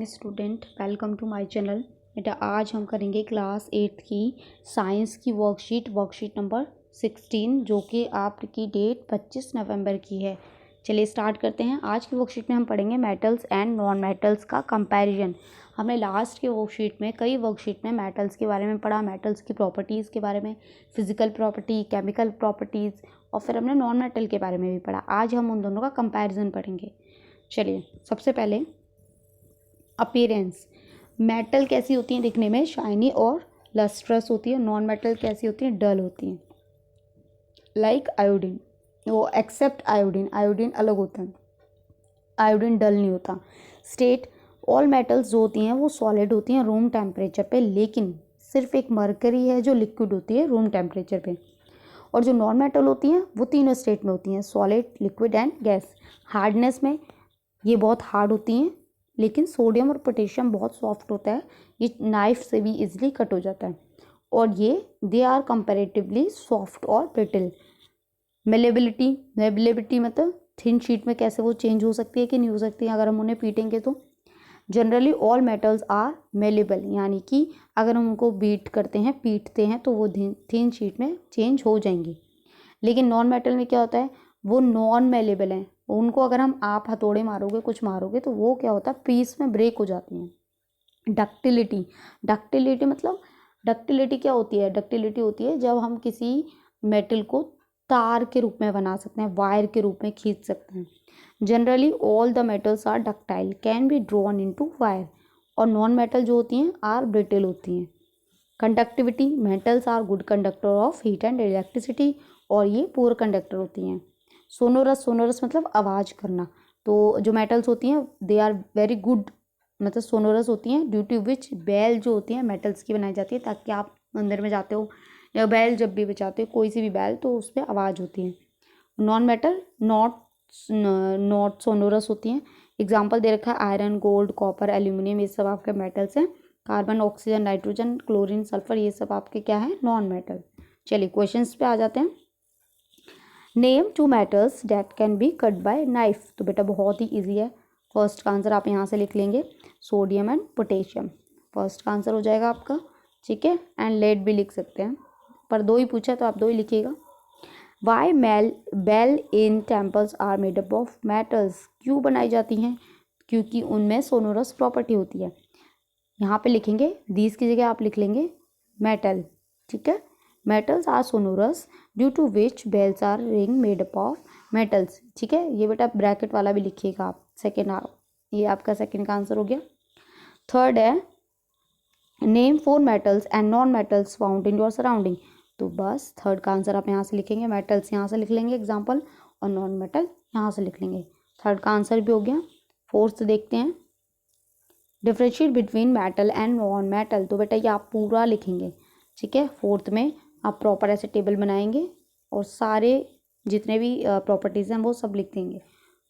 Student, welcome to my channel. बेटा आज हम करेंगे क्लास 8 की साइंस की वर्कशीट नंबर 16, जो कि आपकी डेट 25 नवंबर की है। चलिए स्टार्ट करते हैं। आज की वर्कशीट में हम पढ़ेंगे मेटल्स एंड नॉन मेटल्स का कंपैरिजन। हमने लास्ट के वर्कशीट में कई वर्कशीट में मेटल्स के बारे में पढ़ा, मेटल्स की प्रॉपर्टीज़ के बारे में, फिजिकल प्रॉपर्टी, केमिकल प्रॉपर्टीज़, और फिर हमने नॉन मेटल के बारे में भी पढ़ा। आज हम उन दोनों का कंपैरिजन पढ़ेंगे। चलिए सबसे पहले अपीयरेंस। मेटल कैसी होती हैं दिखने में? शाइनी और लस्ट्रस होती है। नॉन मेटल कैसी होती हैं? डल होती हैं। लाइक आयोडीन, वो एक्सेप्ट आयोडीन, आयोडीन अलग होता है, आयोडीन डल नहीं होता। स्टेट ऑल मेटल्स जो होती हैं वो सॉलिड होती हैं रूम टेम्परेचर पे, लेकिन सिर्फ एक मरकरी है जो लिक्विड होती है रूम टेम्परेचर पे। और जो नॉन मेटल होती हैं वो तीनों स्टेट में होती हैं, solid, liquid and gas. Hardness में ये बहुत हार्ड होती हैं, लेकिन सोडियम और पोटेशियम बहुत सॉफ्ट होता है, ये नाइफ से भी इजीली कट हो जाता है। और ये दे आर कंपैरेटिवली सॉफ्ट और ब्रिटल। मेलेबिलिटी मतलब थिन शीट में कैसे वो चेंज हो सकती है कि नहीं हो सकती है अगर हम उन्हें पीटेंगे तो। Generally all metals are malleable, यानी कि अगर हम उनको बीट करते हैं, पीटते हैं, तो वो थिन शीट में चेंज हो जाएंगी। लेकिन नॉन मेटल में क्या होता है, वो नॉन मेलेबल हैं। उनको अगर हम आप हथौड़े मारोगे, कुछ मारोगे, तो वो क्या होता है, पीस में ब्रेक हो जाती हैं। डक्टिलिटी मतलब डक्टिलिटी क्या होती है? डक्टिलिटी होती है जब हम किसी मेटल को तार के रूप में बना सकते हैं, वायर के रूप में खींच सकते हैं। Generally all the metals are ductile, can be drawn into wire. और नॉन मेटल जो होती हैं आर ब्रिटल होती हैं। Conductivity, metals are good conductor of heat and electricity, और ये पुअर कंडक्टर होती हैं। सोनोरस मतलब आवाज़ करना। तो जो मेटल्स होती हैं दे आर वेरी गुड, मतलब सोनोरस होती हैं, ड्यू टू विच बेल जो होती हैं मेटल्स की बनाई जाती है, ताकि आप मंदिर में जाते हो या बेल जब भी बजाते हो, कोई सी भी बेल, तो उस पर आवाज़ होती है। नॉन मेटल नॉट सोनोरस होती हैं। एग्जाम्पल दे रखा है आयरन, गोल्ड, कॉपर, एल्यूमिनियम, ये सब आपके मेटल्स हैं। Carbon, oxygen, nitrogen, chlorine, sulphur, ये सब आपके क्या है? Non metal. चलिए क्वेश्चंस पे आ जाते हैं। Name two metals that can be cut by knife. तो बेटा बहुत ही ईजी है। फर्स्ट का आंसर आप यहाँ से लिख लेंगे, सोडियम एंड पोटेशियम। फर्स्ट का आंसर हो जाएगा आपका, ठीक है। एंड लेड भी लिख सकते हैं, पर दो ही पूछा तो आप दो ही लिखिएगा। Why bell in temples are made up of metals. क्यों बनाई जाती हैं? क्योंकि उनमें सोनोरस प्रॉपर्टी होती है। यहाँ पे लिखेंगे, दीज की जगह आप लिख लेंगे मेटल, ठीक है। Metals are sonorous due to which bells are ring made up of metals, ठीक है। ये बेटा ब्रैकेट वाला भी लिखिएगा आप, सेकेंड, ये आपका सेकेंड का आंसर हो गया। थर्ड है name 4 metals and non metals found in your surrounding. तो बस थर्ड का आंसर आप यहाँ से लिखेंगे, मेटल्स यहाँ से लिख लेंगे एग्जाम्पल, और नॉन मेटल यहाँ से लिख लेंगे। थर्ड का आंसर भी हो गया। फोर्थ देखते हैं, differentiate between metal and non metal. तो बेटा ये आप पूरा लिखेंगे, ठीक है। फोर्थ में आप प्रॉपर ऐसे टेबल बनाएंगे और सारे जितने भी प्रॉपर्टीज़ हैं वो सब लिख देंगे।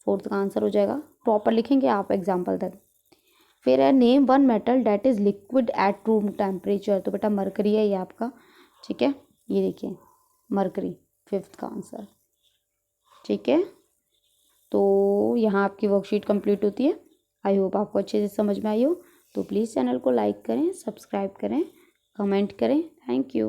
फोर्थ का आंसर हो जाएगा, प्रॉपर लिखेंगे आप एग्जाम्पल तक। फिर है name 1 metal that is liquid at room temperature. तो बेटा मरकरी है ये आपका, ठीक है। ये देखिए मरकरी, फिफ्थ का आंसर, ठीक है। तो यहाँ आपकी वर्कशीट कंप्लीट होती है। आई होप आपको अच्छे से समझ में आई हो। तो प्लीज़ चैनल को लाइक करें, सब्सक्राइब करें, कमेंट करें। Thank you.